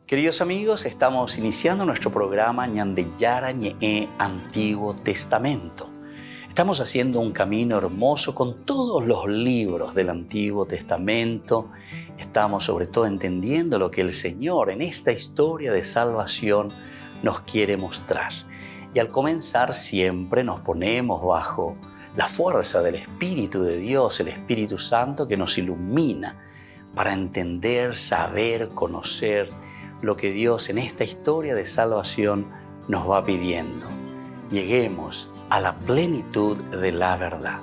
Queridos amigos, estamos iniciando nuestro programa Ñandeyara Ñe'e Antiguo Testamento. Estamos haciendo un camino hermoso con todos los libros del Antiguo Testamento. Estamos sobre todo entendiendo lo que el Señor en esta historia de salvación nos quiere mostrar. Y al comenzar siempre nos ponemos bajo la fuerza del Espíritu de Dios, el Espíritu Santo que nos ilumina para entender, saber, conocer lo que Dios en esta historia de salvación nos va pidiendo. Lleguemos a la plenitud de la verdad.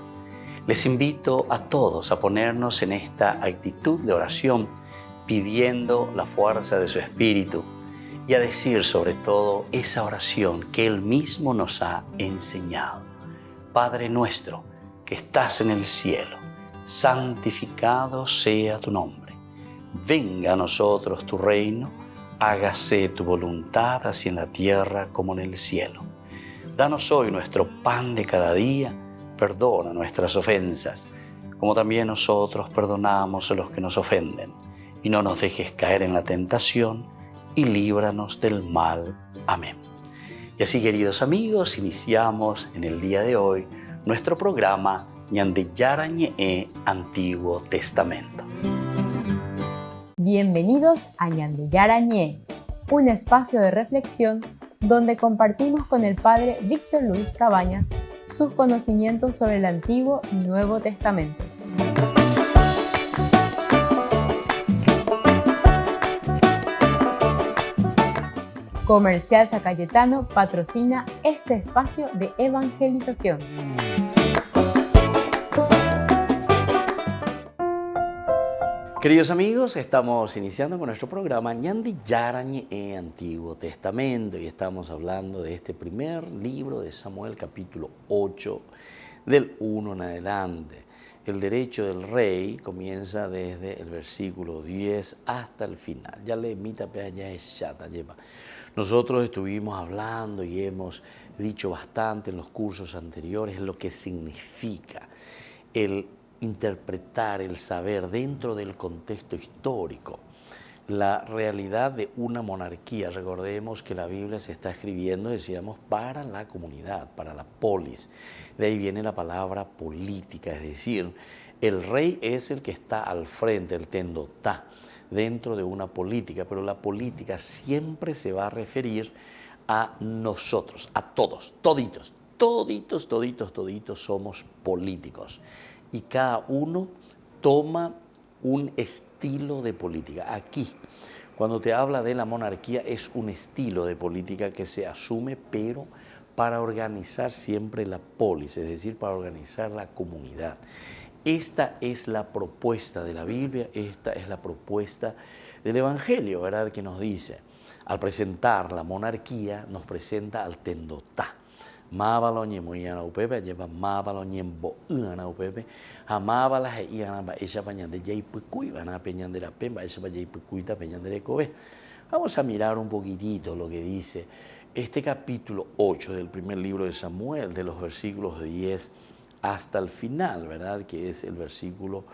Les invito a todos a ponernos en esta actitud de oración, pidiendo la fuerza de su Espíritu y a decir sobre todo esa oración que Él mismo nos ha enseñado. Padre nuestro que estás en el cielo, santificado sea tu nombre. Venga a nosotros tu reino. Hágase tu voluntad así en la tierra como en el cielo. Danos hoy nuestro pan de cada día. Perdona nuestras ofensas, como también nosotros perdonamos a los que nos ofenden. Y no nos dejes caer en la tentación, y líbranos del mal. Amén. Y así, queridos amigos, iniciamos en el día de hoy nuestro programa Ñandeyara Ñe'e Antiguo Testamento. Bienvenidos a Ñandeyara Ñe'e, un espacio de reflexión donde compartimos con el Padre Víctor Luis Cabañas sus conocimientos sobre el Antiguo y Nuevo Testamento. Comercial San Cayetano patrocina este espacio de evangelización. Queridos amigos, estamos iniciando con nuestro programa Ñandeyara Ñe'e Antiguo Testamento y estamos hablando de este primer libro de Samuel, capítulo 8, del 1 en adelante. El derecho del rey comienza desde el versículo 10 hasta el final. Ya le mita ya es chata lleva. Nosotros estuvimos hablando y hemos dicho bastante en los cursos anteriores lo que significa el interpretar, el saber dentro del contexto histórico, la realidad de una monarquía. Recordemos que la Biblia se está escribiendo, decíamos, para la comunidad, para la polis. De ahí viene la palabra política, es decir, el rey es el que está al frente, el tendotá, dentro de una política, pero la política siempre se va a referir a nosotros, a todos, toditos somos políticos. Y cada uno toma un estilo de política. Aquí, cuando te habla de la monarquía, es un estilo de política que se asume, pero para organizar siempre la polis, es decir, para organizar la comunidad. Esta es la propuesta de la Biblia, esta es la propuesta del Evangelio, ¿verdad? Que nos dice, al presentar la monarquía, nos presenta al tendotá. Mábalo ñemoyana upepe, lleva mábalo ñembo ana upepe, amábalas e iana ba ella pañan de jay pucuy, van a peñan de la pemba, ella va jay pucuita peñan de cobe. Vamos a mirar un poquitito lo que dice este capítulo 8 del primer libro de Samuel, de los versículos 10 hasta el final, ¿verdad? Que es el versículo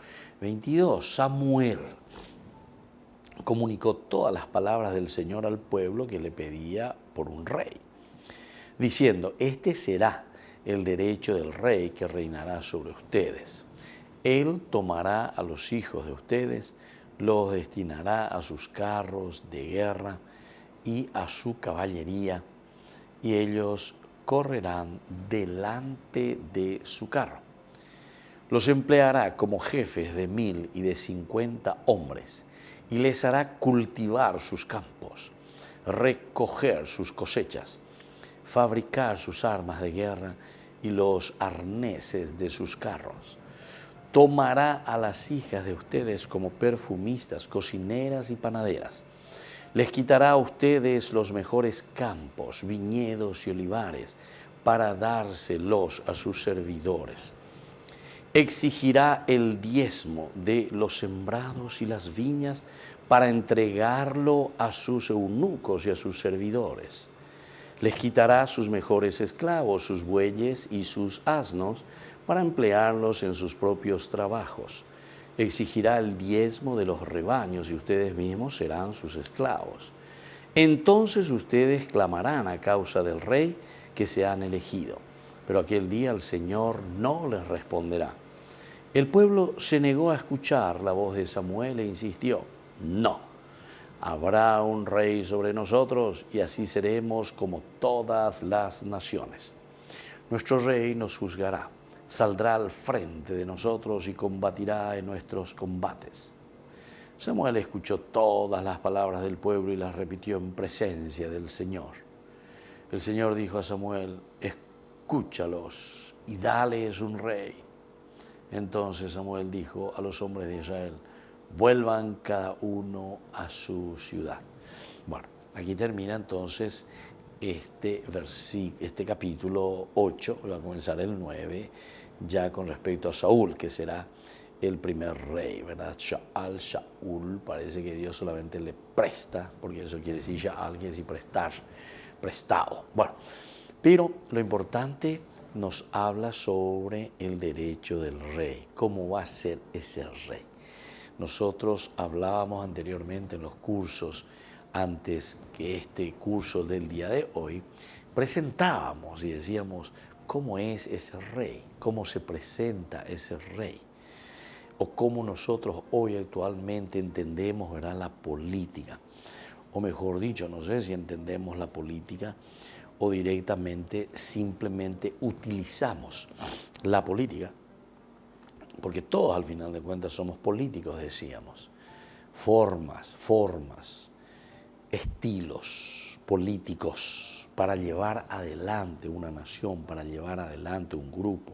22. Samuel comunicó todas las palabras del Señor al pueblo que le pedía por un rey, diciendo, este será el derecho del rey que reinará sobre ustedes. Él tomará a los hijos de ustedes, los destinará a sus carros de guerra y a su caballería, y ellos correrán delante de su carro. Los empleará como jefes de 1000 y de 50 hombres, y les hará cultivar sus campos, recoger sus cosechas, fabricar sus armas de guerra y los arneses de sus carros. Tomará a las hijas de ustedes como perfumistas, cocineras y panaderas. Les quitará a ustedes los mejores campos, viñedos y olivares para dárselos a sus servidores. Exigirá el diezmo de los sembrados y las viñas para entregarlo a sus eunucos y a sus servidores. Les quitará sus mejores esclavos, sus bueyes y sus asnos, para emplearlos en sus propios trabajos. Exigirá el diezmo de los rebaños y ustedes mismos serán sus esclavos. Entonces ustedes clamarán a causa del rey que se han elegido, pero aquel día el Señor no les responderá. El pueblo se negó a escuchar la voz de Samuel e insistió, no, habrá un rey sobre nosotros y así seremos como todas las naciones. Nuestro rey nos juzgará, saldrá al frente de nosotros y combatirá en nuestros combates. Samuel escuchó todas las palabras del pueblo y las repitió en presencia del Señor. El Señor dijo a Samuel, escúchalos y dales un rey. Entonces Samuel dijo a los hombres de Israel, vuelvan cada uno a su ciudad. Bueno, aquí termina entonces este capítulo 8, va a comenzar el 9, ya con respecto a Saúl, que será el primer rey, ¿verdad? Shaul, parece que Dios solamente le presta, porque eso quiere decir Sha'al, quiere decir prestar, prestado. Bueno, pero lo importante nos habla sobre el derecho del rey, cómo va a ser ese rey. Nosotros hablábamos anteriormente en los cursos, antes que este curso del día de hoy, presentábamos y decíamos cómo es ese rey, cómo se presenta ese rey, o cómo nosotros hoy actualmente entendemos, ¿verdad?, la política. O mejor dicho, no sé si entendemos la política o directamente simplemente utilizamos la política, porque todos al final de cuentas somos políticos, decíamos. Formas, estilos políticos para llevar adelante una nación, para llevar adelante un grupo,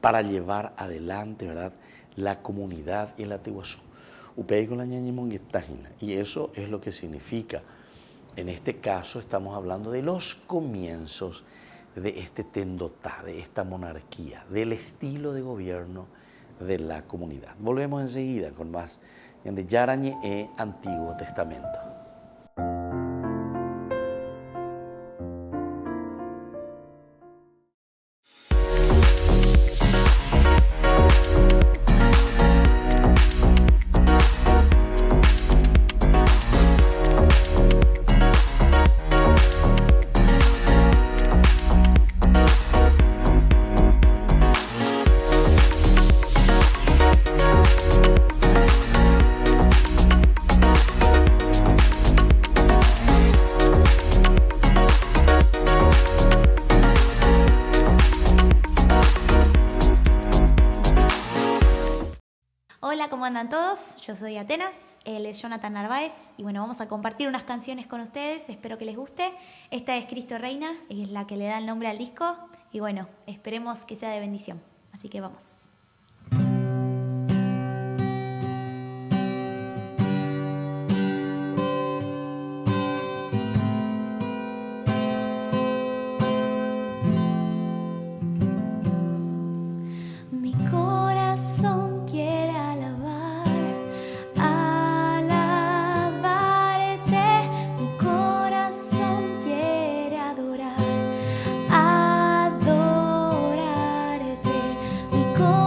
para llevar adelante, ¿verdad?, la comunidad y la Tehuazú. Y eso es lo que significa. En este caso estamos hablando de los comienzos de este Tendotá, de esta monarquía, del estilo de gobierno de la comunidad. Volvemos enseguida con más en Yarañe e Antiguo Testamento. Hola, ¿cómo andan todos? Yo soy Atenas, él es Jonathan Narváez y bueno, vamos a compartir unas canciones con ustedes, espero que les guste. Esta es Cristo Reina, es la que le da el nombre al disco y bueno, esperemos que sea de bendición, así que vamos. Mi corazón quiere alabarte, mi corazón quiere adorarte, mi corazón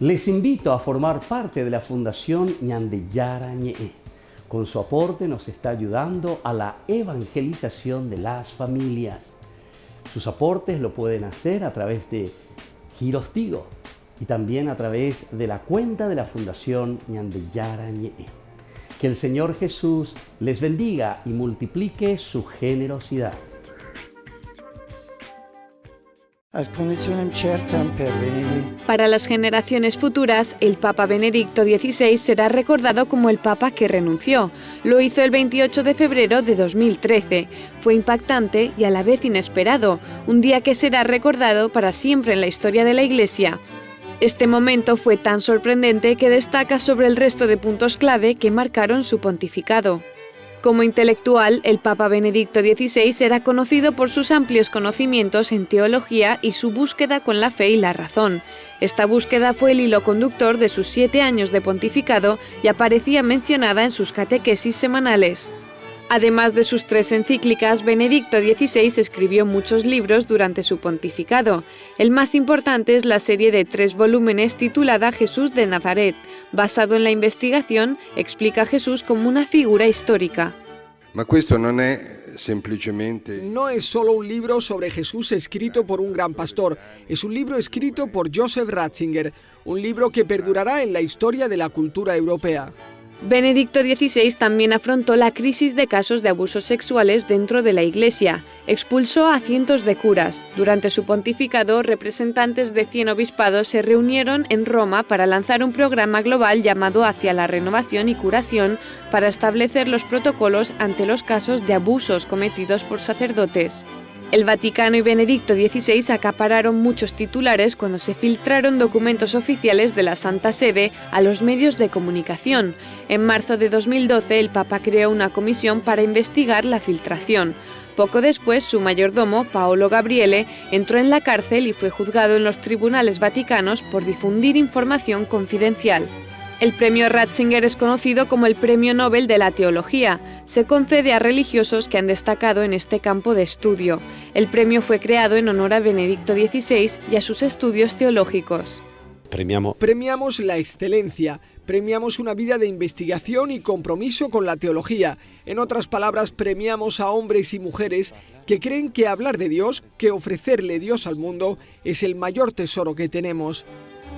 Les invito a formar parte de la Fundación Ñandeyara Ñe'e. Con su aporte nos está ayudando a la evangelización de las familias. Sus aportes lo pueden hacer a través de Giros Tigo y también a través de la cuenta de la Fundación Ñandeyara Ñe'e. Que el Señor Jesús les bendiga y multiplique su generosidad. Para las generaciones futuras, el Papa Benedicto XVI será recordado como el Papa que renunció. Lo hizo el 28 de febrero de 2013. Fue impactante y a la vez inesperado, un día que será recordado para siempre en la historia de la Iglesia. Este momento fue tan sorprendente que destaca sobre el resto de puntos clave que marcaron su pontificado. Como intelectual, el Papa Benedicto XVI era conocido por sus amplios conocimientos en teología y su búsqueda con la fe y la razón. Esta búsqueda fue el hilo conductor de sus 7 años de pontificado y aparecía mencionada en sus catequesis semanales. Además de sus 3 encíclicas, Benedicto XVI escribió muchos libros durante su pontificado. El más importante es la serie de 3 volúmenes titulada Jesús de Nazaret. Basado en la investigación, explica a Jesús como una figura histórica. No es solo un libro sobre Jesús escrito por un gran pastor, es un libro escrito por Joseph Ratzinger, un libro que perdurará en la historia de la cultura europea. Benedicto XVI también afrontó la crisis de casos de abusos sexuales dentro de la Iglesia. Expulsó a cientos de curas. Durante su pontificado, representantes de 100 obispados se reunieron en Roma para lanzar un programa global llamado Hacia la Renovación y Curación para establecer los protocolos ante los casos de abusos cometidos por sacerdotes. El Vaticano y Benedicto XVI acapararon muchos titulares cuando se filtraron documentos oficiales de la Santa Sede a los medios de comunicación. En marzo de 2012, el Papa creó una comisión para investigar la filtración. Poco después, su mayordomo, Paolo Gabriele, entró en la cárcel y fue juzgado en los tribunales vaticanos por difundir información confidencial. El premio Ratzinger es conocido como el Premio Nobel de la Teología. Se concede a religiosos que han destacado en este campo de estudio. El premio fue creado en honor a Benedicto XVI y a sus estudios teológicos. Premiamos la excelencia, premiamos una vida de investigación y compromiso con la teología. En otras palabras, premiamos a hombres y mujeres que creen que hablar de Dios, que ofrecerle Dios al mundo, es el mayor tesoro que tenemos.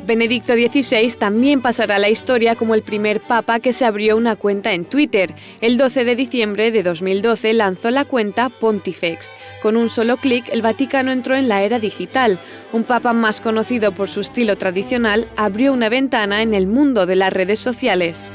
Benedicto XVI también pasará a la historia como el primer papa que se abrió una cuenta en Twitter. El 12 de diciembre de 2012 lanzó la cuenta Pontifex. Con un solo clic, el Vaticano entró en la era digital. Un papa más conocido por su estilo tradicional abrió una ventana en el mundo de las redes sociales.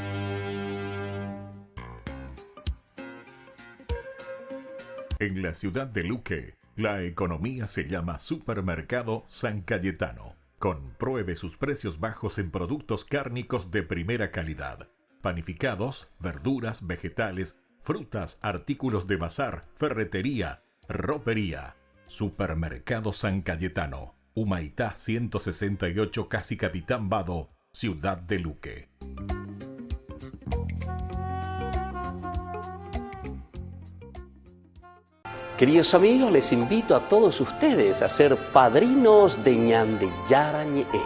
En la ciudad de Luque, la economía se llama Supermercado San Cayetano. Compruebe sus precios bajos en productos cárnicos de primera calidad. Panificados, verduras, vegetales, frutas, artículos de bazar, ferretería, ropería. Supermercado San Cayetano. Humaitá 168, Casi Capitán Vado, Ciudad de Luque. Queridos amigos, les invito a todos ustedes a ser padrinos de Ñandeyara Ñe'e.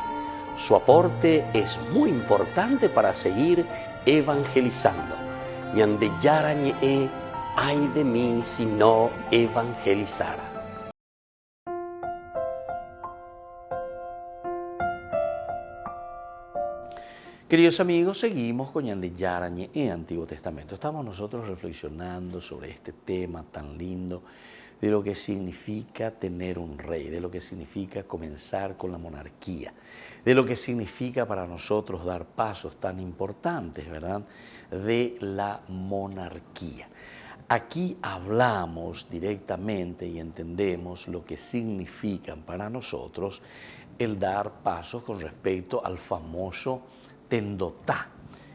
Su aporte es muy importante para seguir evangelizando. Ñandeyara Ñe'e, ay de mí si no evangelizara. Queridos amigos, seguimos con Ñandeyara Ñe'e, Antiguo Testamento. Estamos nosotros reflexionando sobre este tema tan lindo de lo que significa tener un rey, de lo que significa comenzar con la monarquía, de lo que significa para nosotros dar pasos tan importantes, ¿verdad?, de la monarquía. Aquí hablamos directamente y entendemos lo que significan para nosotros el dar pasos con respecto al famoso Tendotá,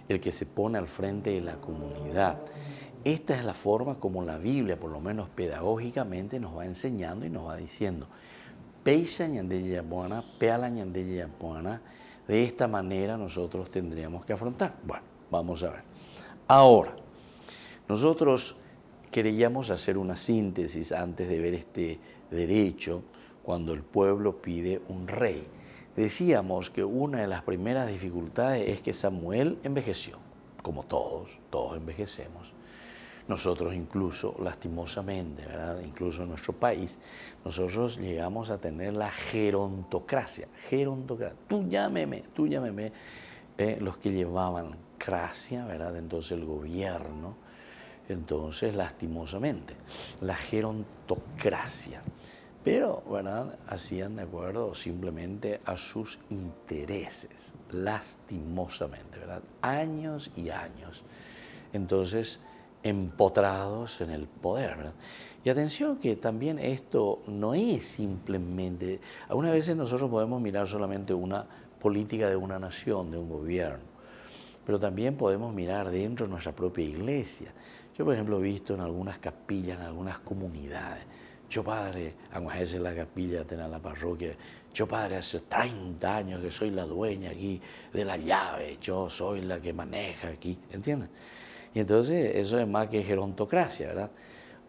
el que se pone al frente de la comunidad. Esta es la forma como la Biblia, por lo menos pedagógicamente, nos va enseñando y nos va diciendo, Peisha Ñandeye Yapuana, Peala Ñandeye Yapuana, de esta manera nosotros tendríamos que afrontar. Bueno, vamos a ver. Ahora, nosotros queríamos hacer una síntesis antes de ver este derecho cuando el pueblo pide un rey. Decíamos que una de las primeras dificultades es que Samuel envejeció, como todos envejecemos. Nosotros incluso, lastimosamente, ¿verdad? Incluso en nuestro país, nosotros llegamos a tener la gerontocracia. Tú llámeme, los que llevaban cracia, ¿verdad? Entonces el gobierno, entonces lastimosamente, la gerontocracia. Pero, ¿verdad? Hacían de acuerdo simplemente a sus intereses, lastimosamente, ¿verdad? Años y años. Entonces, empotrados en el poder, ¿verdad? Y atención que también esto no es simplemente, algunas veces nosotros podemos mirar solamente una política de una nación, de un gobierno, pero también podemos mirar dentro de nuestra propia iglesia. Yo, por ejemplo, he visto en algunas capillas, en algunas comunidades, yo padre, aunque es la capilla, tener la parroquia, yo padre, hace 30 años que soy la dueña aquí de la llave, yo soy la que maneja aquí, ¿entiendes? Y entonces eso es más que gerontocracia, ¿verdad?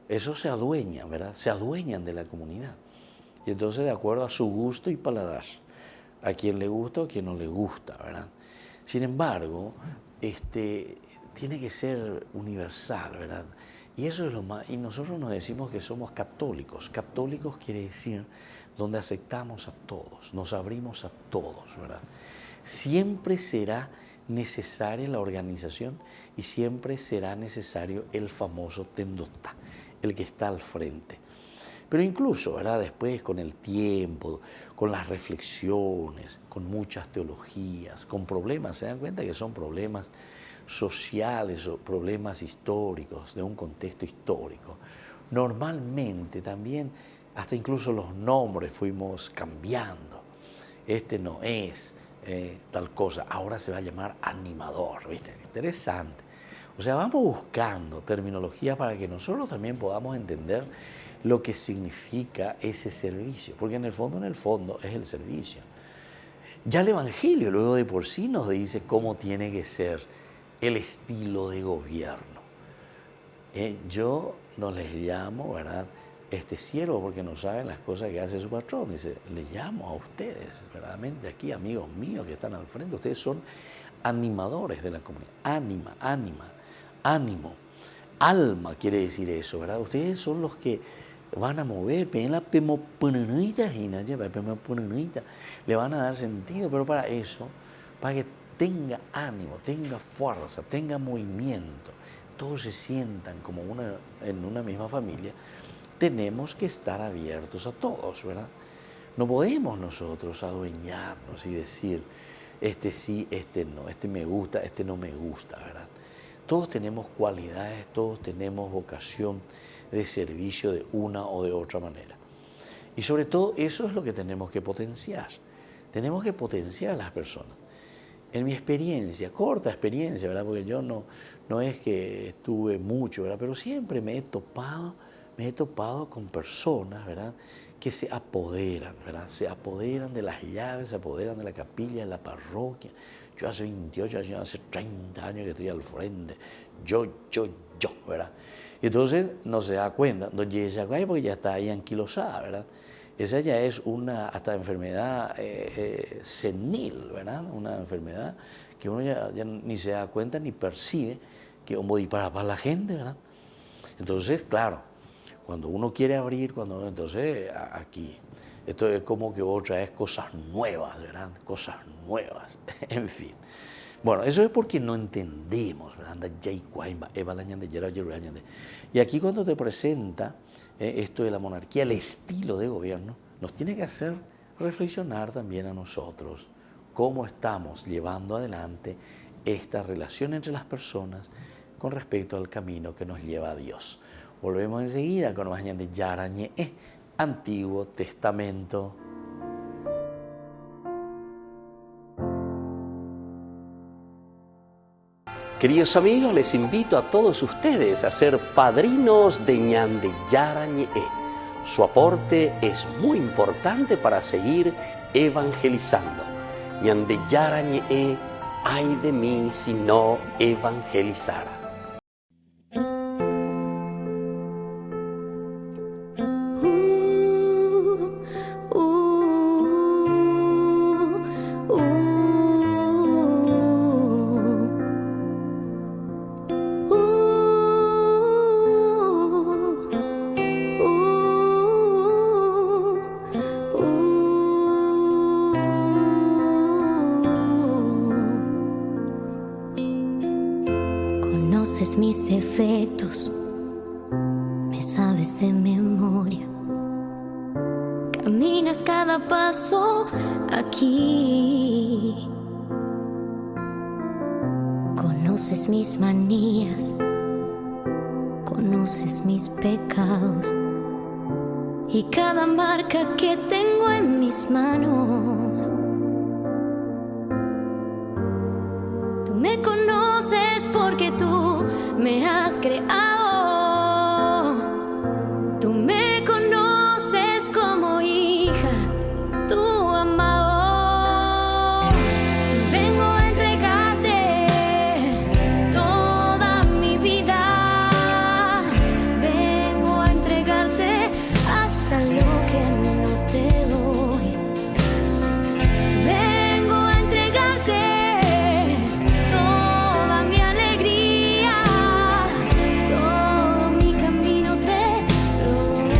Eso se adueñan, ¿verdad? Se adueñan de la comunidad. Y entonces de acuerdo a su gusto y paladar, a quien le gusta o a quien no le gusta, ¿verdad? Sin embargo, tiene que ser universal, ¿verdad? Y eso es lo más, y nosotros nos decimos que somos católicos. Católicos quiere decir donde aceptamos a todos, nos abrimos a todos, ¿verdad? Siempre será necesaria la organización y siempre será necesario el famoso tendotá, el que está al frente. Pero incluso, ¿verdad? Después con el tiempo, con las reflexiones, con muchas teologías, con problemas, se dan cuenta que son problemas sociales o problemas históricos, de un contexto histórico. Normalmente también, hasta incluso los nombres fuimos cambiando. Este no es tal cosa, ahora se va a llamar animador, ¿viste? Interesante. O sea, vamos buscando terminología para que nosotros también podamos entender lo que significa ese servicio, porque en el fondo es el servicio. Ya el Evangelio luego de por sí nos dice cómo tiene que ser el estilo de gobierno. Yo no les llamo, ¿verdad?, siervo porque no saben las cosas que hace su patrón. Dice, les llamo a ustedes, verdaderamente aquí, amigos míos que están al frente, ustedes son animadores de la comunidad. Ánimo, alma quiere decir eso, ¿verdad? Ustedes son los que van a mover, le van a dar sentido, pero para eso, para que tenga ánimo, tenga fuerza, tenga movimiento, todos se sientan como en una misma familia, tenemos que estar abiertos a todos, ¿verdad? No podemos nosotros adueñarnos y decir, este sí, este no, este me gusta, este no me gusta, ¿verdad? Todos tenemos cualidades, todos tenemos vocación de servicio de una o de otra manera. Y sobre todo eso es lo que tenemos que potenciar. Tenemos que potenciar a las personas. En mi experiencia, corta experiencia, ¿verdad? Porque yo no es que estuve mucho, ¿verdad? Pero siempre me he topado con personas, ¿verdad?, que se apoderan, ¿verdad? Se apoderan de las llaves, se apoderan de la capilla, de la parroquia. Yo hace 28 años, hace 30 años que estoy al frente. Yo, ¿verdad? Y entonces no se da cuenta, no llega a cuenta porque ya está ahí anquilosada, ¿verdad? Esa ya es una hasta enfermedad senil, ¿verdad? Una enfermedad que uno ya ni se da cuenta ni percibe que uno dispara para la gente, ¿verdad? Entonces, claro, cuando uno quiere abrir, entonces aquí, esto es como que otra vez cosas nuevas, ¿verdad? Cosas nuevas, en fin. Bueno, eso es porque no entendemos, ¿verdad? Y aquí cuando te presenta esto de la monarquía, el estilo de gobierno, nos tiene que hacer reflexionar también a nosotros cómo estamos llevando adelante esta relación entre las personas con respecto al camino que nos lleva a Dios. Volvemos enseguida con más de Yarañe, Antiguo Testamento. Queridos amigos, les invito a todos ustedes a ser padrinos de Ñande Yarañe. Su aporte es muy importante para seguir evangelizando. Ñande Yarañe, ay de mí si no evangelizara. Conoces mis defectos, me sabes de memoria. Caminas cada paso aquí. Conoces mis manías, conoces mis pecados y cada marca que tengo en mis manos. Tú me conoces porque tú me has creado. Tú me conoces como hija, tu amado. Vengo a entregarte toda mi vida. Vengo a entregarte hasta lo que no te doy. Vengo a entregarte toda mi alegría, todo mi camino te lo doy.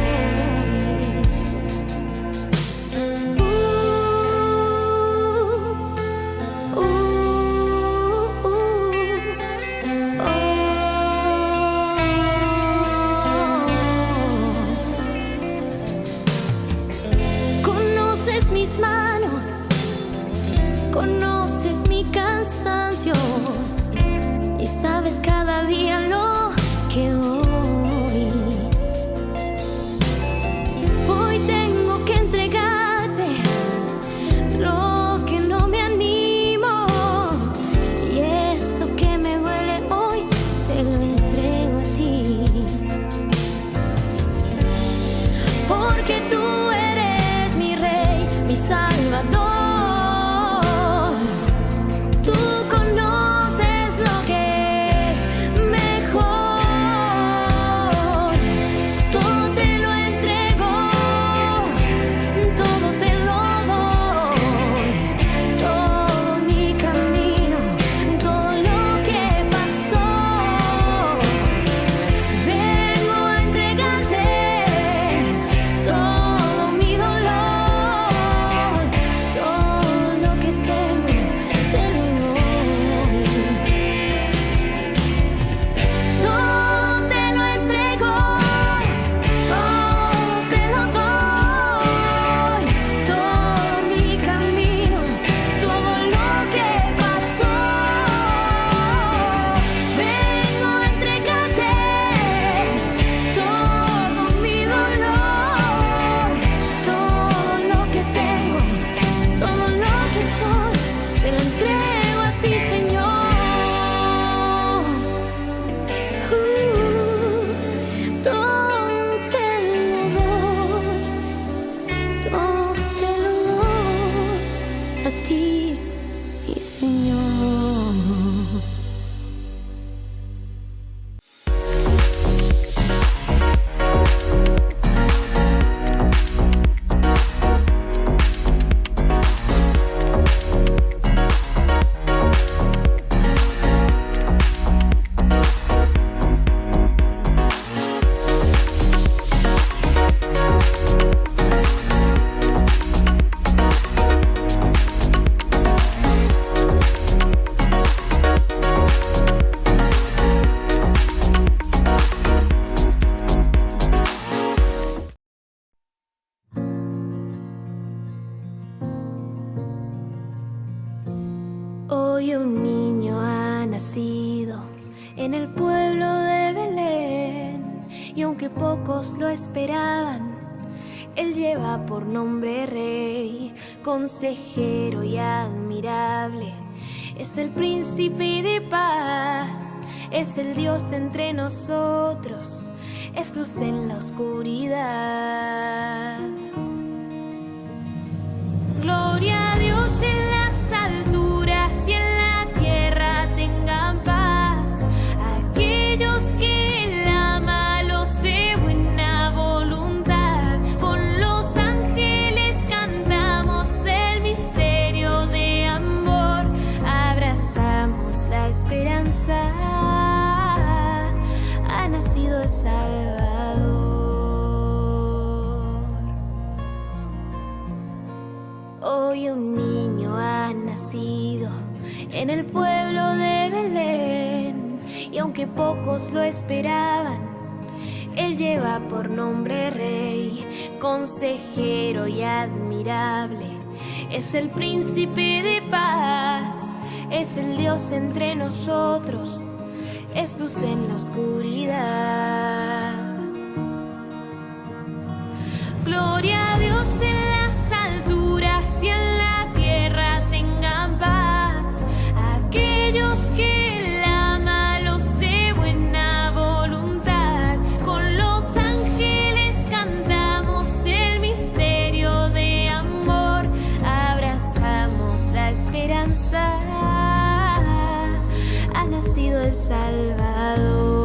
Conoces mis manos, conoces mi cansancio y sabes cada día lo que doy. Hoy tengo que entregarte lo que no me animo y eso que me duele hoy te lo entrego a ti. Porque tú eres mi rey, mi salvador. Tú conoces lo que es mejor. Todo te lo entrego, todo te lo doy. Todo mi camino, todo lo que pasó. Vengo a entregarte todo mi dolor, todo lo que tengo te lo doy. Todo te lo entrego, todo te lo doy. Todo mi camino, todo lo que pasó. Vengo a entregarte todo mi dolor, todo lo que tengo, todo lo que soy, te lo entrego a ti, Señor. Todo te lo doy, todo te lo doy a ti, mi Señor. Hoy un niño ha nacido en el pueblo de Belén, y aunque pocos lo esperaban, él lleva por nombre Rey, consejero y admirable. Es el príncipe de paz, es el Dios entre nosotros, es luz en la oscuridad. Gloria a Dios en las alturas y en la tierra tengan paz aquellos que Él ama, los de buena voluntad. Con los ángeles cantamos el misterio de amor, abrazamos la esperanza, ha nacido el Salvador. Hoy un niño ha nacido en el pueblo de Belén, y aunque pocos lo esperaban, Él lleva por nombre Rey, consejero y admirable. Es el príncipe de paz, es el Dios entre nosotros, es luz en la oscuridad. Gloria a Dios en las alturas y en la tierra tengan paz. Aquellos que Él ama, los de buena voluntad. Con los ángeles cantamos el misterio de amor. Abrazamos la esperanza. Ha nacido el Salvador.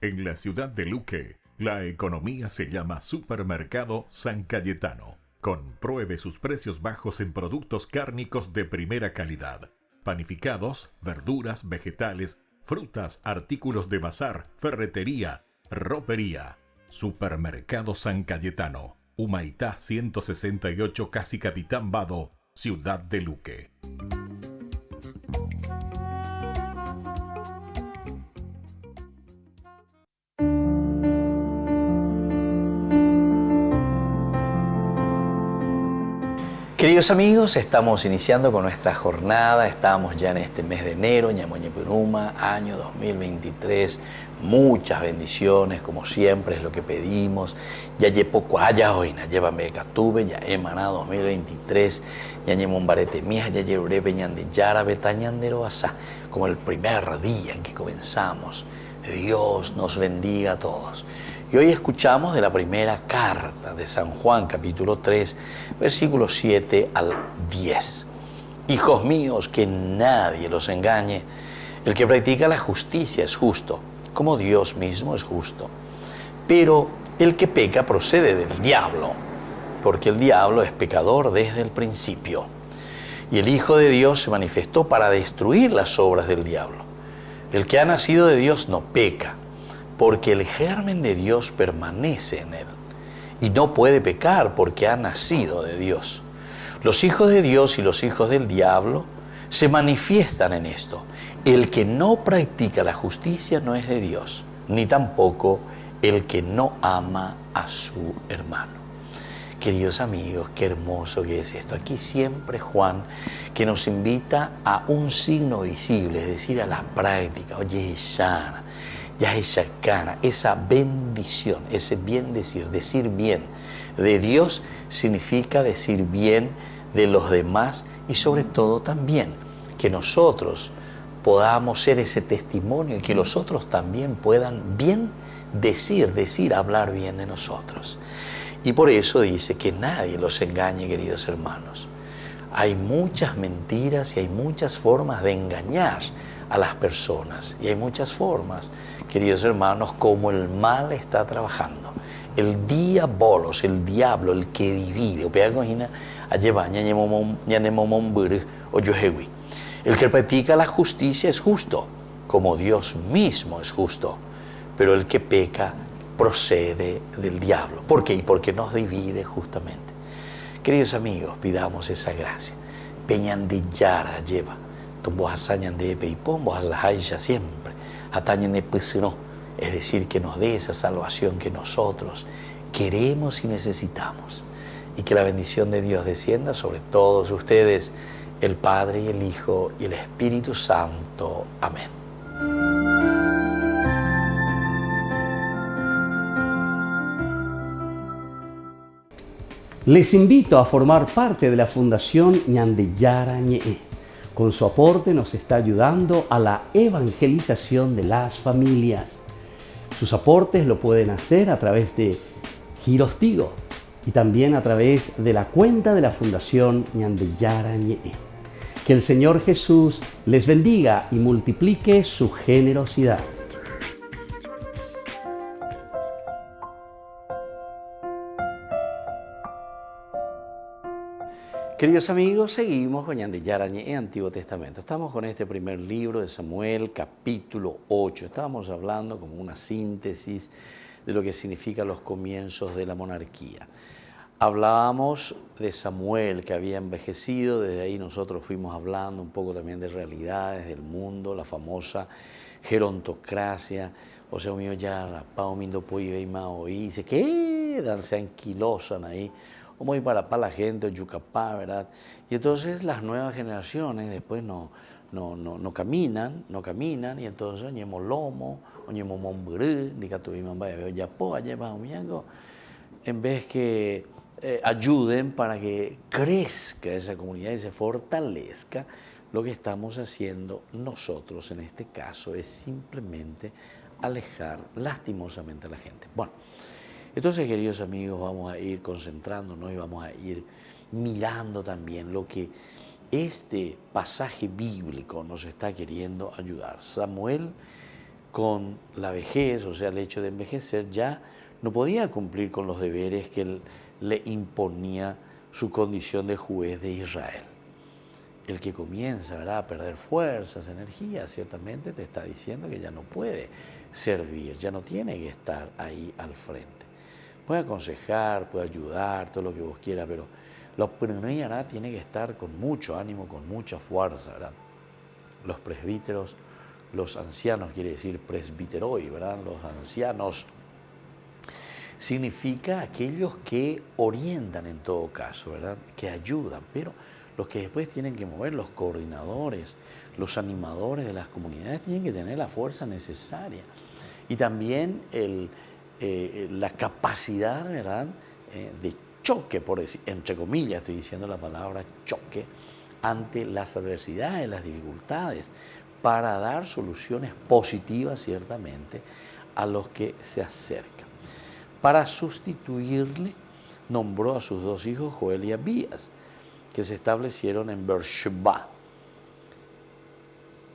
En la ciudad de Luque, la economía se llama Supermercado San Cayetano. Compruebe sus precios bajos en productos cárnicos de primera calidad. Panificados, verduras, vegetales, frutas, artículos de bazar, ferretería, ropería. Supermercado San Cayetano, Humaitá 168, Casi Capitán Vado, ciudad de Luque. Queridos amigos, estamos iniciando con nuestra jornada, estamos ya en este mes de enero, Ñamoñepuruma, año 2023, muchas bendiciones, como siempre es lo que pedimos. Ya poco haya hoy, llévame catuve, ya emana 2023, ya ñemombarete mía, ya lleurebe ñandillara, betañandero asá, como el primer día en que comenzamos. Dios nos bendiga a todos. Y hoy escuchamos de la primera carta de San Juan, capítulo 3, versículos 7 al 10. Hijos míos, que nadie los engañe. El que practica la justicia es justo, como Dios mismo es justo. Pero el que peca procede del diablo, porque el diablo es pecador desde el principio. Y el Hijo de Dios se manifestó para destruir las obras del diablo. El que ha nacido de Dios no peca, porque el germen de Dios permanece en él, y no puede pecar porque ha nacido de Dios. Los hijos de Dios y los hijos del diablo se manifiestan en esto. El que no practica la justicia no es de Dios, ni tampoco el que no ama a su hermano. Queridos amigos, qué hermoso que es esto. Aquí siempre Juan, que nos invita a un signo visible, es decir, a la práctica. Oye, sana. Ya esa cara, esa bendición, ese bien decir bien de Dios significa decir bien de los demás y sobre todo también que nosotros podamos ser ese testimonio y que los otros también puedan bien decir, hablar bien de nosotros. Y por eso dice que nadie los engañe, queridos hermanos. Hay muchas mentiras y hay muchas formas de engañar a las personas y hay muchas formas, queridos hermanos, como el mal está trabajando. El diabolos, el diablo, el que divide. El que practica la justicia es justo, como Dios mismo es justo. Pero el que peca procede del diablo. ¿Por qué? Y porque nos divide justamente. Queridos amigos, pidamos esa gracia. Peñandillara lleva, tombo hasañan de peipombo hasaja siempre, atañan de pesino, es decir, que nos dé esa salvación que nosotros queremos y necesitamos. Y que la bendición de Dios descienda sobre todos ustedes, el Padre y el Hijo y el Espíritu Santo. Amén. Les invito a formar parte de la Fundación Ñandeyara Ñe'e. Con su aporte nos está ayudando a la evangelización de las familias. Sus aportes lo pueden hacer a través de Giros Tigo y también a través de la cuenta de la Fundación Ñandeyara Ñe'e. Que el Señor Jesús les bendiga y multiplique su generosidad. Queridos amigos, seguimos con Ñandeyara Ñe'e, Antiguo Testamento. Estamos con este primer libro de Samuel, capítulo 8. Estábamos hablando como una síntesis de lo que significan los comienzos de la monarquía. Hablábamos de Samuel, que había envejecido, desde ahí nosotros fuimos hablando un poco también de realidades del mundo, la famosa gerontocracia, o sea, mío ya rapao, mindo poive y maoí, se quedan, se anquilosan ahí, o muy para la gente, o yucapá, ¿verdad? Y entonces las nuevas generaciones después no caminan, y entonces oñemo lomo, oñemo mombrú, diga tu imán vaya, veo ya po, allá va un miango, en vez que ayuden para que crezca esa comunidad y se fortalezca, lo que estamos haciendo nosotros en este caso es simplemente alejar lastimosamente a la gente. Bueno, entonces, queridos amigos, vamos a ir concentrándonos y vamos a ir mirando también lo que este pasaje bíblico nos está queriendo ayudar. Samuel, con la vejez, o sea, el hecho de envejecer, ya no podía cumplir con los deberes que le imponía su condición de juez de Israel. El que comienza, ¿verdad?, a perder fuerzas, energía, ciertamente te está diciendo que ya no puede servir, ya no tiene que estar ahí al frente. Puede aconsejar, puede ayudar, todo lo que vos quieras, pero la opinión tiene que estar con mucho ánimo, con mucha fuerza, ¿verdad? Los presbíteros, los ancianos, quiere decir presbiteroi, ¿verdad? Los ancianos significa aquellos que orientan en todo caso, ¿verdad? Que ayudan, pero los que después tienen que mover, los coordinadores, los animadores de las comunidades tienen que tener la fuerza necesaria. Y también la capacidad, ¿verdad?, de choque, por decir, entre comillas, estoy diciendo la palabra choque, ante las adversidades, las dificultades, para dar soluciones positivas, ciertamente, a los que se acercan. Para sustituirle, nombró a sus dos hijos, Joel y Abías, que se establecieron en Beersheba.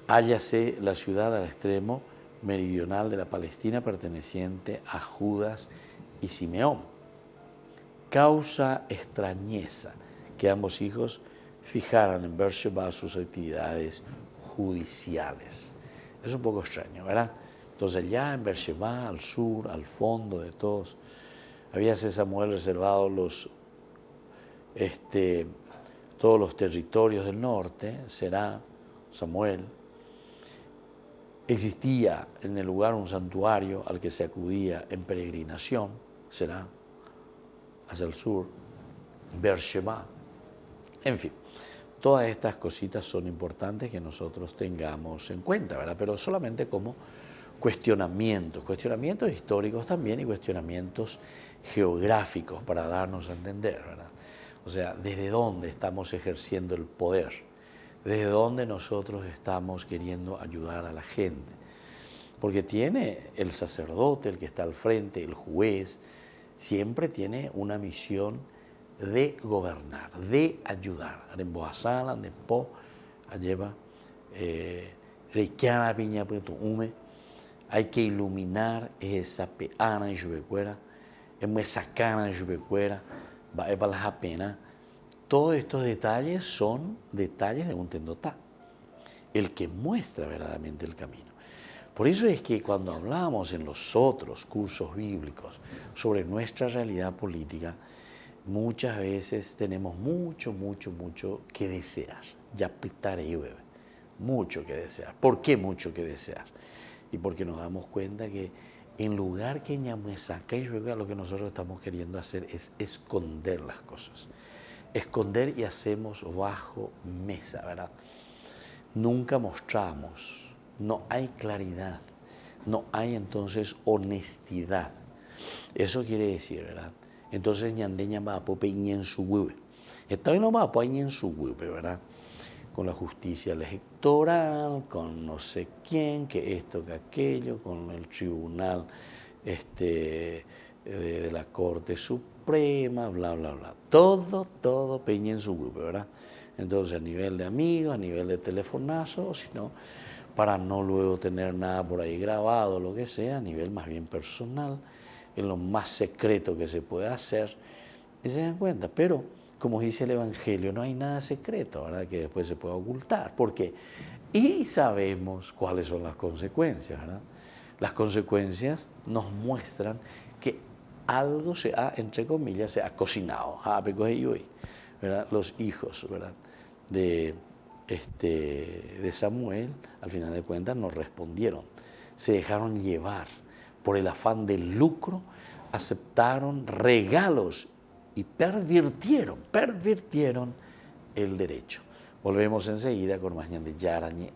Hállase la ciudad al extremo meridional de la Palestina, perteneciente a Judas y Simeón. Causa extrañeza que ambos hijos fijaran en Beersheba sus actividades judiciales. Es un poco extraño, ¿verdad? Entonces ya en Beersheba, al sur, al fondo de todos, habíase Samuel reservado todos los territorios del norte, será Samuel. Existía en el lugar un santuario al que se acudía en peregrinación, será hacia el sur, Beersheba. En fin, todas estas cositas son importantes que nosotros tengamos en cuenta, ¿verdad? Pero solamente como cuestionamientos históricos también y cuestionamientos geográficos para darnos a entender, ¿verdad? O sea, desde dónde estamos ejerciendo el poder, desde dónde nosotros estamos queriendo ayudar a la gente. Porque tiene el sacerdote, el que está al frente, el juez, siempre tiene una misión de gobernar, de ayudar. Hay que iluminar esa peana en Jubecuera, esa cana en Jubecuera, va para la pena. Todos estos detalles son detalles de un tendotá, el que muestra verdaderamente el camino. Por eso es que cuando hablamos en los otros cursos bíblicos sobre nuestra realidad política, muchas veces tenemos mucho que desear. Ya pitare y bebé. Mucho que desear. ¿Por qué mucho que desear? Y porque nos damos cuenta que en lugar que ñamuesaca y llueve, lo que nosotros estamos queriendo hacer es esconder las cosas. Esconder y hacemos bajo mesa, ¿verdad? Nunca mostramos, no hay claridad, no hay entonces honestidad. Eso quiere decir, ¿verdad? Entonces ñandeña va a pope y en su hueve. Esta no va a poner en su hueve, ¿verdad? Con la justicia electoral, con no sé quién, que esto, que aquello, con el tribunal de la Corte Suprema, bla, bla, bla. Todo peña en su grupo, ¿verdad? Entonces, a nivel de amigos, a nivel de telefonazo, sino para no luego tener nada por ahí grabado, lo que sea, a nivel más bien personal, en lo más secreto que se puede hacer, y se dan cuenta, pero como dice el Evangelio, no hay nada secreto, ¿verdad?, que después se pueda ocultar. ¿Por qué? Y sabemos cuáles son las consecuencias, ¿verdad? Las consecuencias nos muestran que algo se ha, entre comillas, se ha cocinado, ¿verdad? Los hijos, ¿verdad?, de Samuel, al final de cuentas, no respondieron. Se dejaron llevar por el afán del lucro, aceptaron regalos y pervirtieron el derecho. Volvemos enseguida con más de Yarañe,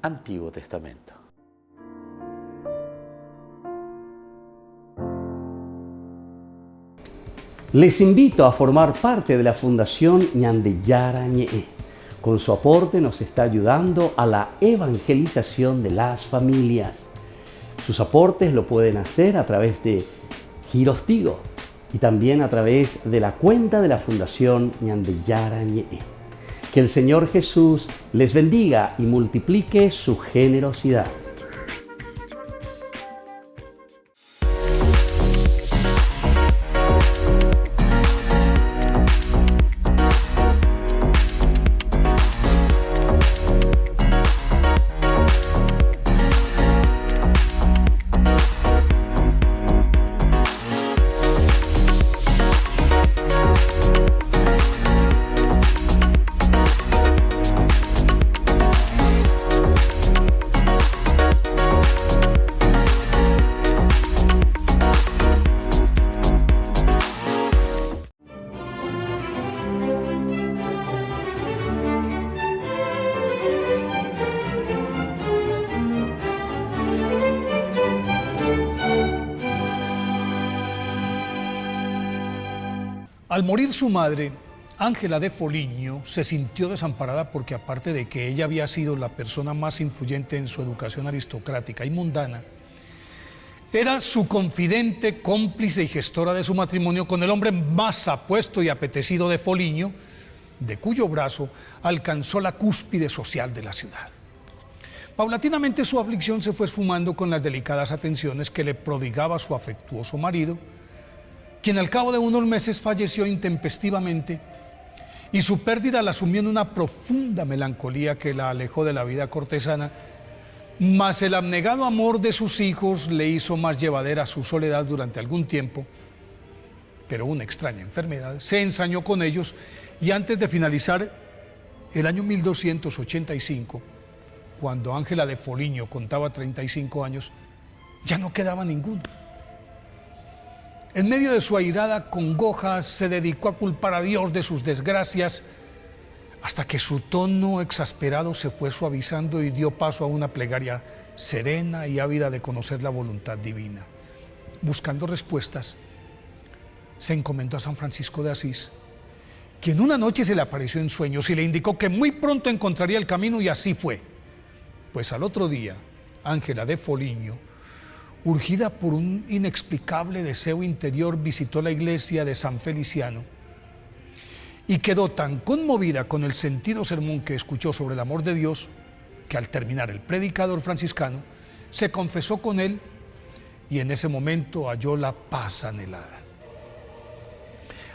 Antiguo Testamento. Les invito a formar parte de la Fundación Ñandeyara Ñe'e. Con su aporte nos está ayudando a la evangelización de las familias. Sus aportes lo pueden hacer a través de Giros Tigo y también a través de la cuenta de la Fundación Ñandeyara Ñe'e. Que el Señor Jesús les bendiga y multiplique su generosidad. Al morir su madre, Ángela de Foligno se sintió desamparada porque, aparte de que ella había sido la persona más influyente en su educación aristocrática y mundana, era su confidente, cómplice y gestora de su matrimonio con el hombre más apuesto y apetecido de Foligno, de cuyo brazo alcanzó la cúspide social de la ciudad. Paulatinamente su aflicción se fue esfumando con las delicadas atenciones que le prodigaba su afectuoso marido, quien al cabo de unos meses falleció intempestivamente, y su pérdida la sumió en una profunda melancolía que la alejó de la vida cortesana, mas el abnegado amor de sus hijos le hizo más llevadera su soledad durante algún tiempo, pero una extraña enfermedad se ensañó con ellos, y antes de finalizar el año 1285, cuando Ángela de Foligno contaba 35 años, ya no quedaba ninguno. En medio de su airada congoja, se dedicó a culpar a Dios de sus desgracias, hasta que su tono exasperado se fue suavizando y dio paso a una plegaria serena y ávida de conocer la voluntad divina. Buscando respuestas, se encomendó a San Francisco de Asís, quien una noche se le apareció en sueños y le indicó que muy pronto encontraría el camino, y así fue. Pues al otro día, Ángela de Foligno, urgida por un inexplicable deseo interior, visitó la iglesia de San Feliciano y quedó tan conmovida con el sentido sermón que escuchó sobre el amor de Dios, que al terminar el predicador franciscano se confesó con él, y en ese momento halló la paz anhelada.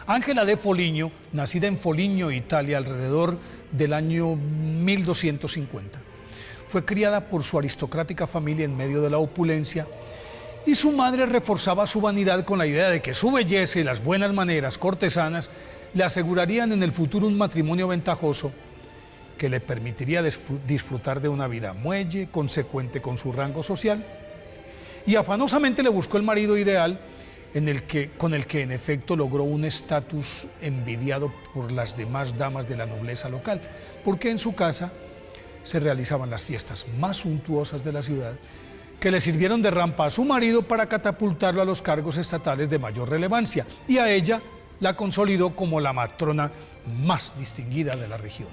Ángela de Foligno, nacida en Foligno, Italia, alrededor del año 1250, fue criada por su aristocrática familia en medio de la opulencia Y su madre reforzaba su vanidad con la idea de que su belleza y las buenas maneras cortesanas le asegurarían en el futuro un matrimonio ventajoso que le permitiría disfrutar de una vida muelle, consecuente con su rango social. Y afanosamente le buscó el marido ideal con el que en efecto logró un estatus envidiado por las demás damas de la nobleza local, porque en su casa se realizaban las fiestas más suntuosas de la ciudad, que le sirvieron de rampa a su marido para catapultarlo a los cargos estatales de mayor relevancia, y a ella la consolidó como la matrona más distinguida de la región.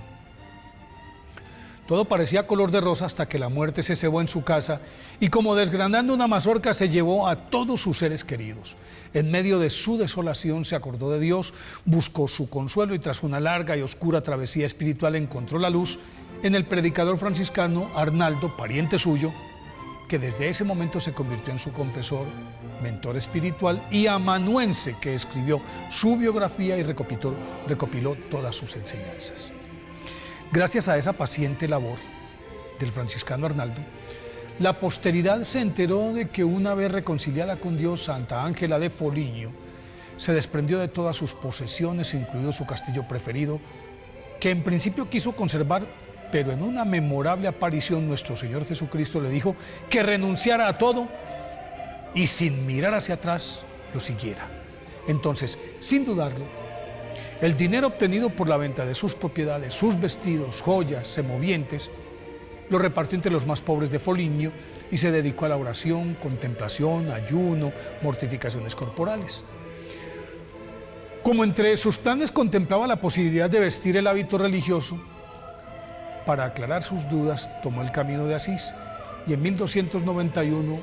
Todo parecía color de rosa hasta que la muerte se cebó en su casa y, como desgranando una mazorca, se llevó a todos sus seres queridos. En medio de su desolación se acordó de Dios, buscó su consuelo y tras una larga y oscura travesía espiritual encontró la luz en el predicador franciscano Arnaldo, pariente suyo, que desde ese momento se convirtió en su confesor, mentor espiritual y amanuense, que escribió su biografía y recopiló todas sus enseñanzas. Gracias a esa paciente labor del franciscano Arnaldo, la posteridad se enteró de que una vez reconciliada con Dios, Santa Ángela de Foligno se desprendió de todas sus posesiones, incluido su castillo preferido, que en principio quiso conservar, pero en una memorable aparición nuestro Señor Jesucristo le dijo que renunciara a todo y sin mirar hacia atrás lo siguiera. Entonces, sin dudarlo, el dinero obtenido por la venta de sus propiedades, sus vestidos, joyas, semovientes, lo repartió entre los más pobres de Foligno y se dedicó a la oración, contemplación, ayuno, mortificaciones corporales. Como entre sus planes contemplaba la posibilidad de vestir el hábito religioso, para aclarar sus dudas tomó el camino de Asís y en 1291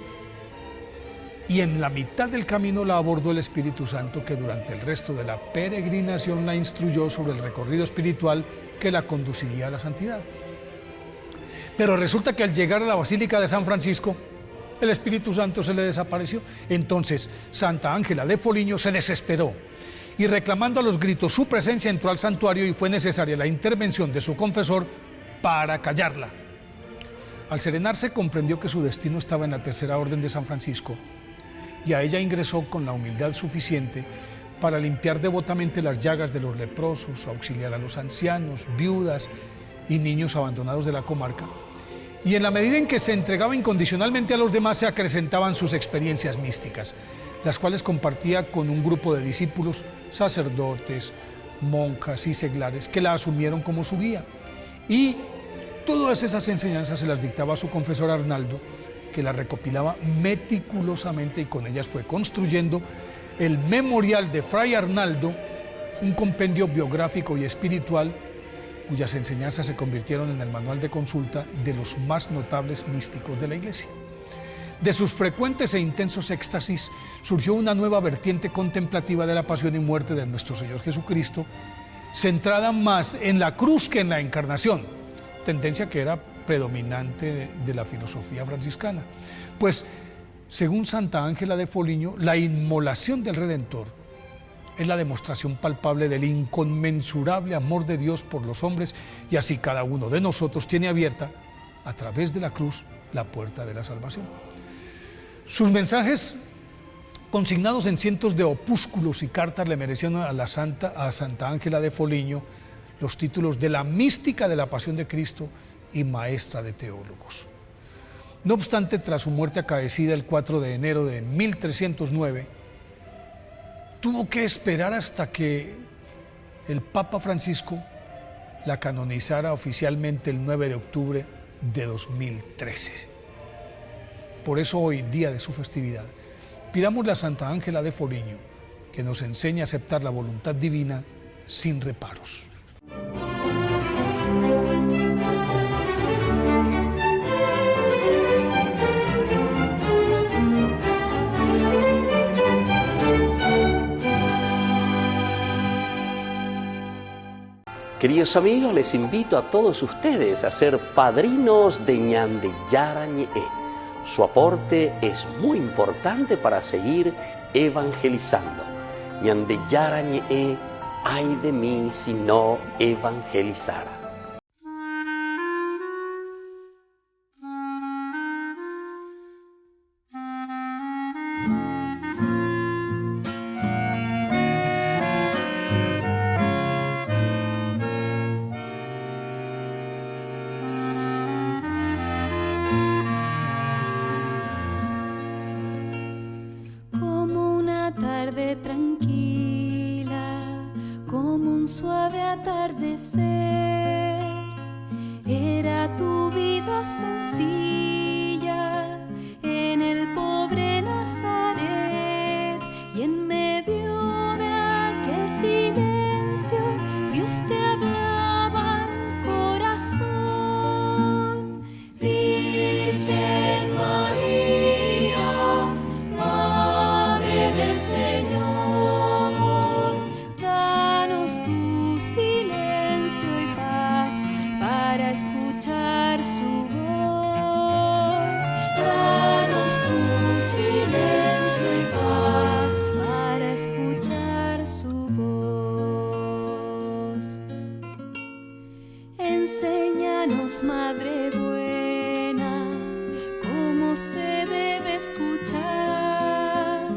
y en la mitad del camino la abordó el Espíritu Santo, que durante el resto de la peregrinación la instruyó sobre el recorrido espiritual que la conduciría a la santidad. Pero resulta que al llegar a la Basílica de San Francisco, el Espíritu Santo se le desapareció. Entonces Santa Ángela de Foligno se desesperó y, reclamando a los gritos su presencia, entró al santuario y fue necesaria la intervención de su confesor para callarla. Al serenarse comprendió que su destino estaba en la Tercera Orden de San Francisco y a ella ingresó con la humildad suficiente para limpiar devotamente las llagas de los leprosos, auxiliar a los ancianos, viudas y niños abandonados de la comarca. Y en la medida en que se entregaba incondicionalmente a los demás, se acrecentaban sus experiencias místicas, las cuales compartía con un grupo de discípulos, sacerdotes, monjas y seglares que la asumieron como su guía. Y todas esas enseñanzas se las dictaba a su confesor Arnaldo, que las recopilaba meticulosamente, y con ellas fue construyendo el Memorial de Fray Arnaldo, un compendio biográfico y espiritual cuyas enseñanzas se convirtieron en el manual de consulta de los más notables místicos de la Iglesia. De sus frecuentes e intensos éxtasis surgió una nueva vertiente contemplativa de la pasión y muerte de nuestro Señor Jesucristo, centrada más en la cruz que en la encarnación, tendencia que era predominante de la filosofía franciscana. Pues, según Santa Ángela de Foligno, la inmolación del Redentor es la demostración palpable del inconmensurable amor de Dios por los hombres, y así cada uno de nosotros tiene abierta, a través de la cruz, la puerta de la salvación. Sus mensajes, consignados en cientos de opúsculos y cartas, le merecieron a Santa Ángela de Foligno los títulos de la mística de la pasión de Cristo y maestra de teólogos. No obstante, tras su muerte acaecida el 4 de enero de 1309, tuvo que esperar hasta que el Papa Francisco la canonizara oficialmente el 9 de octubre de 2013. Por eso hoy, día de su festividad, pidámosle a Santa Ángela de Foligno que nos enseñe a aceptar la voluntad divina sin reparos. Queridos amigos, les invito a todos ustedes a ser padrinos de Ñande Yara Ñe'e. Su aporte es muy importante para seguir evangelizando. Ñande Yara Ñe'e, ay de mí si no evangelizara. tarde tranquila, como un suave atardecer. Era tu vida sencilla en el pobre Nazaret, y en medio de aquel silencio Dios te hablaba al corazón. Virgen María, Madre del Señor, danos tu silencio y paz para escuchar su voz. Danos tu silencio y paz para escuchar su voz. Enséñanos, Madre buena, cómo se debe escuchar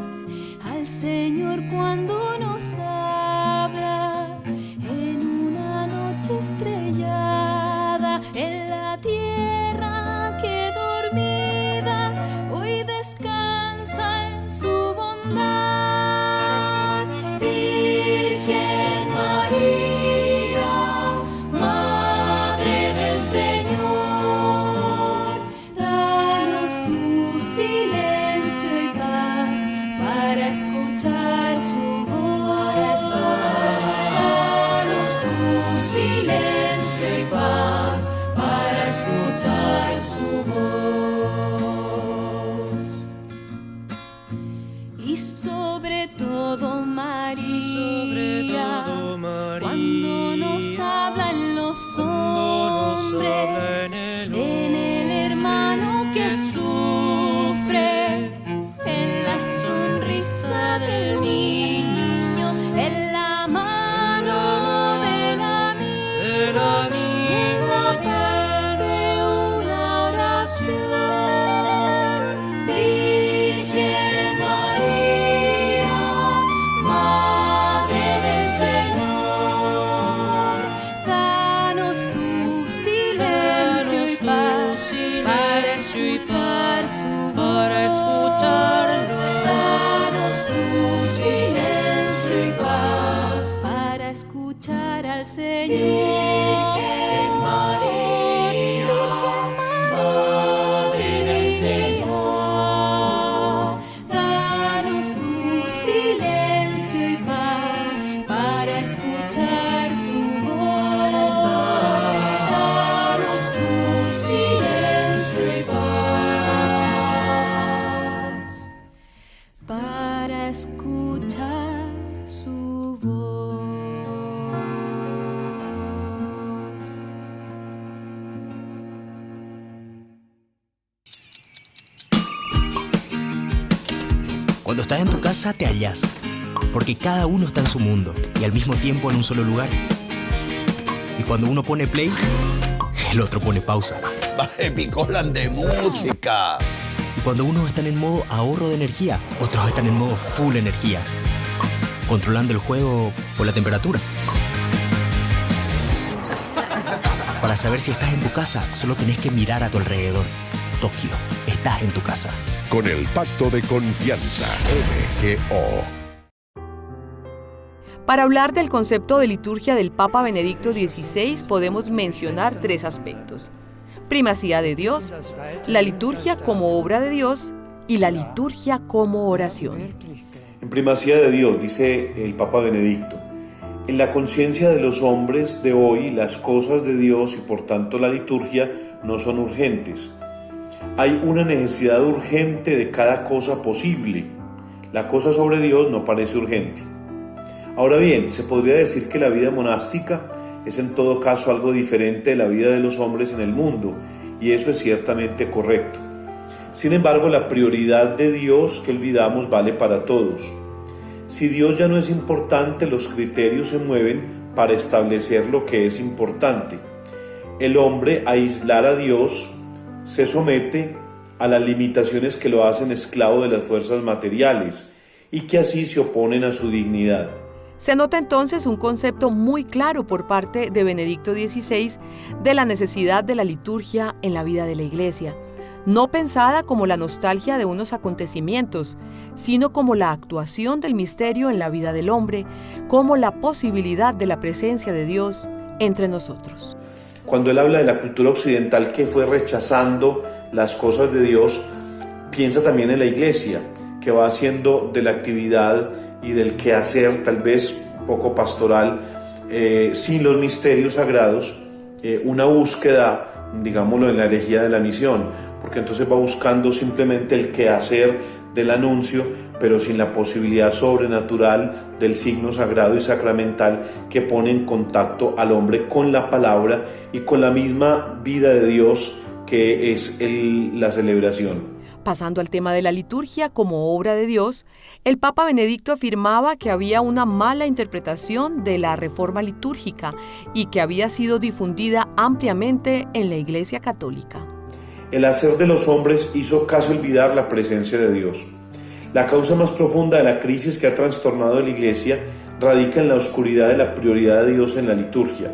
al Señor cuando nos habla en una noche estrellada, en la tierra que dormida hoy descansa en su bondad. Virgen María, Madre del Señor, danos tu silencio y paz para escuchar su voz. Danos tu silencio y paz para escuchar su voz. Y sobre todo María, cuando nos hablan los hombres, en el hermano que sufre, en la sonrisa del niño, en la mano del amigo, en la paz de una oración. Virgen María, Madre del Señor, danos tu silencio y paz para escuchar su voz. Danos tu silencio y paz para escuchar al Señor. Virgen María, Madre del Señor, danos tu silencio y paz para escuchar su voz. Danos tu silencio y paz para escuchar su voz. Cuando estás en tu casa te hallas, porque cada uno está en su mundo y al mismo tiempo en un solo lugar. Y cuando uno pone play, el otro pone pausa. Baje picolan de música. Y cuando unos están en modo ahorro de energía, otros están en modo full energía, controlando el juego por la temperatura. Para saber si estás en tu casa, solo tenés que mirar a tu alrededor. Tokio, estás en tu casa. Con el Pacto de Confianza, MGO. Para hablar del concepto de liturgia del Papa Benedicto XVI podemos mencionar tres aspectos: primacía de Dios, la liturgia como obra de Dios y la liturgia como oración. En primacía de Dios, dice el Papa Benedicto, en la conciencia de los hombres de hoy, las cosas de Dios y por tanto la liturgia no son urgentes. Hay una necesidad urgente de cada cosa posible. La cosa sobre Dios no parece urgente. Ahora bien, se podría decir que la vida monástica es en todo caso algo diferente de la vida de los hombres en el mundo, y eso es ciertamente correcto. Sin embargo, la prioridad de Dios que olvidamos vale para todos. Si Dios ya no es importante, los criterios se mueven para establecer lo que es importante. El hombre, a aislar a Dios, se somete a las limitaciones que lo hacen esclavo de las fuerzas materiales y que así se oponen a su dignidad. Se nota entonces un concepto muy claro por parte de Benedicto XVI de la necesidad de la liturgia en la vida de la Iglesia. no pensada como la nostalgia de unos acontecimientos, sino como la actuación del misterio en la vida del hombre, como la posibilidad de la presencia de Dios entre nosotros. Cuando él habla de la cultura occidental que fue rechazando las cosas de Dios, piensa también en la iglesia, que va haciendo de la actividad y del quehacer tal vez poco pastoral, sin los misterios sagrados, una búsqueda, digámoslo, en la herejía de la misión, porque entonces va buscando simplemente el quehacer del anuncio, pero sin la posibilidad sobrenatural del signo sagrado y sacramental que pone en contacto al hombre con la palabra y con la misma vida de Dios que es la celebración. Pasando al tema de la liturgia como obra de Dios, el Papa Benedicto afirmaba que había una mala interpretación de la reforma litúrgica y que había sido difundida ampliamente en la Iglesia Católica. El hacer de los hombres hizo casi olvidar la presencia de Dios. La causa más profunda de la crisis que ha trastornado a la Iglesia radica en la oscuridad de la prioridad de Dios en la liturgia.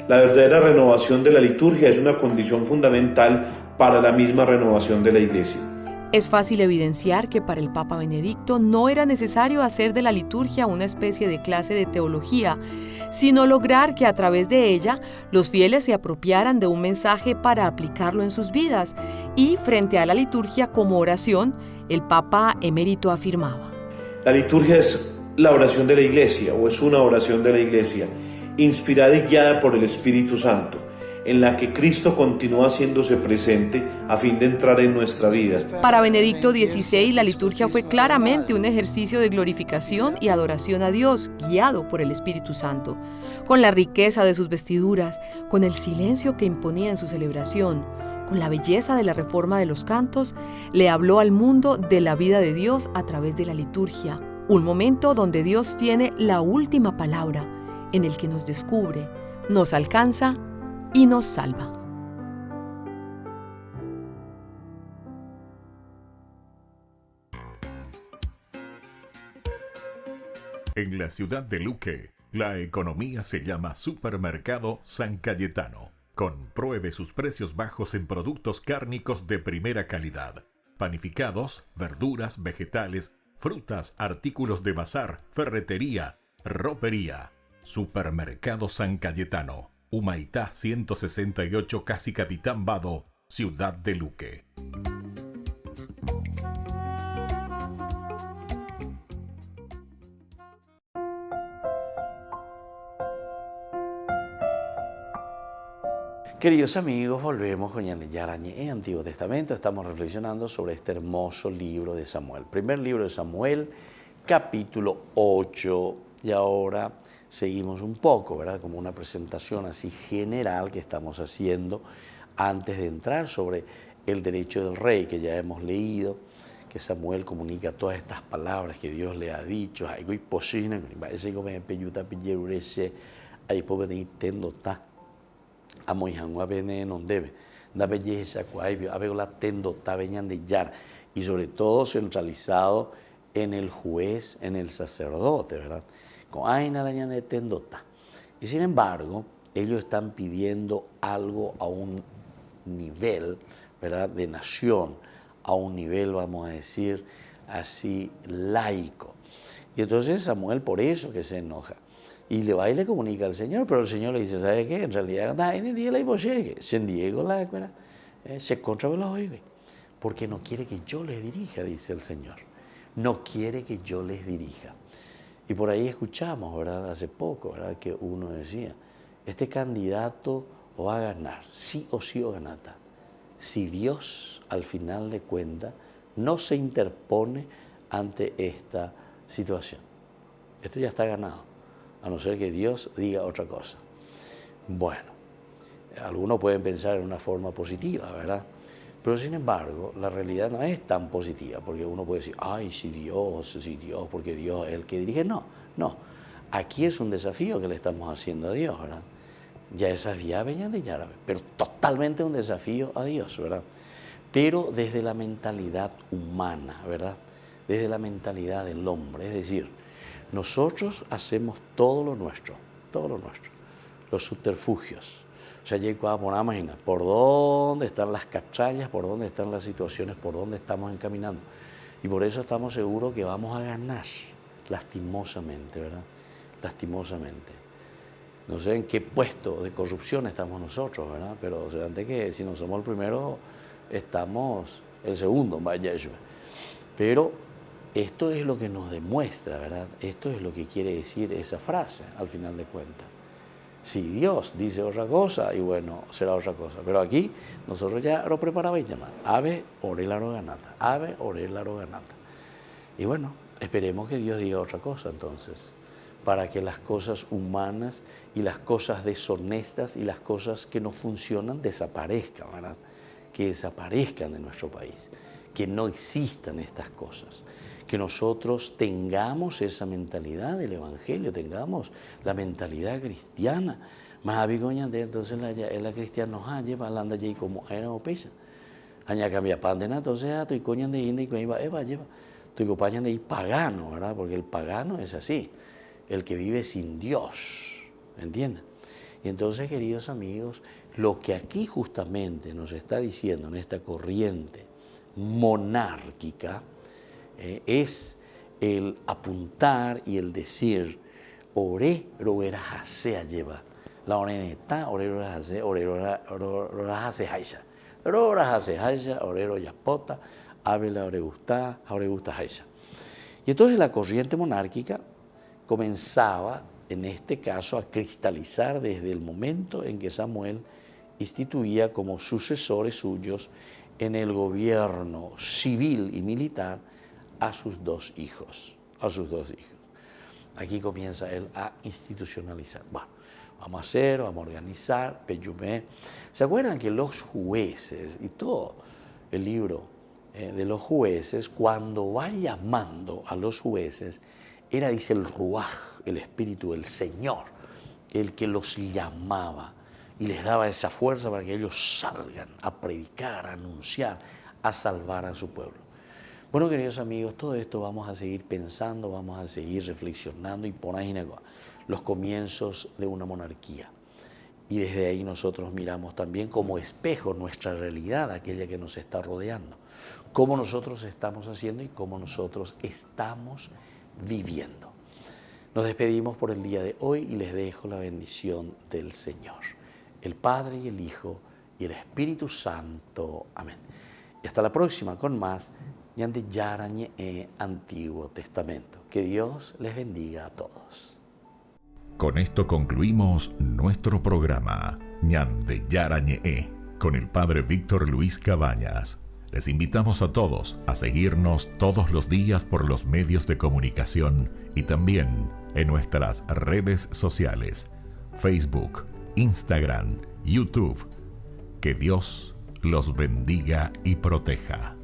La verdadera renovación de la liturgia es una condición fundamental para la misma renovación de la Iglesia. Es fácil evidenciar que para el Papa Benedicto no era necesario hacer de la liturgia una especie de clase de teología, sino lograr que a través de ella los fieles se apropiaran de un mensaje para aplicarlo en sus vidas. Y frente a la liturgia como oración, el Papa emérito afirmaba: la liturgia es la oración de la Iglesia, o es una oración de la Iglesia, inspirada y guiada por el Espíritu Santo, en la que Cristo continúa haciéndose presente a fin de entrar en nuestra vida. Para Benedicto XVI, la liturgia fue claramente un ejercicio de glorificación y adoración a Dios, guiado por el Espíritu Santo. Con la riqueza de sus vestiduras, con el silencio que imponía en su celebración, con la belleza de la reforma de los cantos, le habló al mundo de la vida de Dios a través de la liturgia, un momento donde Dios tiene la última palabra, en el que nos descubre, nos alcanza y nos salva. En la ciudad de Luque, la economía se llama Supermercado San Cayetano. Compruebe sus precios bajos en productos cárnicos de primera calidad. Panificados, verduras, vegetales, frutas, artículos de bazar, ferretería, ropería. Supermercado San Cayetano. Humaitá 168, casi Capitán Vado, ciudad de Luque. Queridos amigos, volvemos con Ñandeyarañe, Antiguo Testamento. Estamos reflexionando sobre este hermoso libro de Samuel. Primer libro de Samuel, capítulo 8. Y ahora seguimos un poco, ¿verdad? Como una presentación así general que estamos haciendo antes de entrar sobre el derecho del rey, que ya hemos leído, que Samuel comunica todas estas palabras que Dios le ha dicho. Y sobre todo centralizado en el juez, en el sacerdote, ¿verdad? Y sin embargo, ellos están pidiendo algo a un nivel, ¿verdad?, de nación, a un nivel, vamos a decir, así laico. Y entonces Samuel por eso que se enoja. Y le va y le comunica al Señor, pero el Señor le dice, ¿sabe qué? En realidad, se contra los oive, porque no quiere que yo les dirija, dice el Señor. No quiere que yo les dirija. Y por ahí escuchamos, ¿verdad?, hace poco, ¿verdad?, que uno decía, este candidato va a ganar, sí o sí o ganata, si Dios, al final de cuentas, no se interpone ante esta situación. Esto ya está ganado, a no ser que Dios diga otra cosa. Bueno, algunos pueden pensar en una forma positiva, ¿verdad? Pero sin embargo, la realidad no es tan positiva, porque uno puede decir, ay, si Dios, porque Dios es el que dirige. No, no. Aquí es un desafío que le estamos haciendo a Dios, ¿verdad? Ya esas vías venían de Yarabe, pero totalmente un desafío a Dios, ¿verdad? Pero desde la mentalidad humana, ¿verdad? Desde la mentalidad del hombre, es decir, nosotros hacemos todo lo nuestro, los subterfugios, O sea, imagina, por dónde están las catrallas, por dónde están las situaciones, por dónde estamos encaminando. Y por eso estamos seguros que vamos a ganar, lastimosamente, ¿verdad? Lastimosamente. No sé en qué puesto de corrupción estamos nosotros, ¿verdad? Pero antes que si no somos el primero, estamos el segundo, vaya eso. Pero esto es lo que nos demuestra, ¿verdad? Esto es lo que quiere decir esa frase, al final de cuentas. Si Dios dice otra cosa, y bueno, será otra cosa. Pero aquí nosotros ya lo preparamos y llamamos ave orela roganata, ave orela roganata. Y bueno, esperemos que Dios diga otra cosa entonces, para que las cosas humanas y las cosas deshonestas y las cosas que no funcionan desaparezcan, ¿verdad? Que desaparezcan de nuestro país, que no existan estas cosas. Que nosotros tengamos esa mentalidad del Evangelio, tengamos la mentalidad cristiana. Más abigoña de entonces la cristiana nos lleva a la anda y como era o pesa. Aña cambia pan de nada, entonces tu coñan de inda y lleva tu compañan de ir pagano, ¿verdad? Porque el pagano es así, el que vive sin Dios, ¿me entienden? Y entonces, queridos amigos, lo que aquí justamente nos está diciendo en esta corriente monárquica, es el apuntar y el decir ore roerajasea lleva la oreneta ore roerajase haisha roerajase haisha orero yapota avela ore gusta haisha. Y entonces la corriente monárquica comenzaba en este caso a cristalizar desde el momento en que Samuel instituía como sucesores suyos en el gobierno civil y militar a sus dos hijos. Aquí comienza él a institucionalizar. Bueno, vamos a hacer, vamos a organizar, peyumé. ¿Se acuerdan que los jueces y todo el libro de los jueces, cuando va llamando a los jueces, era, dice, el ruaj, el espíritu del Señor, el que los llamaba y les daba esa fuerza para que ellos salgan a predicar, a anunciar, a salvar a su pueblo? Bueno, queridos amigos, todo esto vamos a seguir pensando, vamos a seguir reflexionando y por ahí los comienzos de una monarquía. Y desde ahí nosotros miramos también como espejo nuestra realidad, aquella que nos está rodeando, cómo nosotros estamos haciendo y cómo nosotros estamos viviendo. Nos despedimos por el día de hoy y les dejo la bendición del Señor, el Padre y el Hijo y el Espíritu Santo. Amén. Y hasta la próxima con más Ñande Yarañe Antiguo Testamento. Que Dios les bendiga a todos. Con esto concluimos nuestro programa Ñande Yarañe con el Padre Víctor Luis Cabañas. Les invitamos a todos a seguirnos todos los días por los medios de comunicación y también en nuestras redes sociales, Facebook, Instagram, YouTube. Que Dios los bendiga y proteja.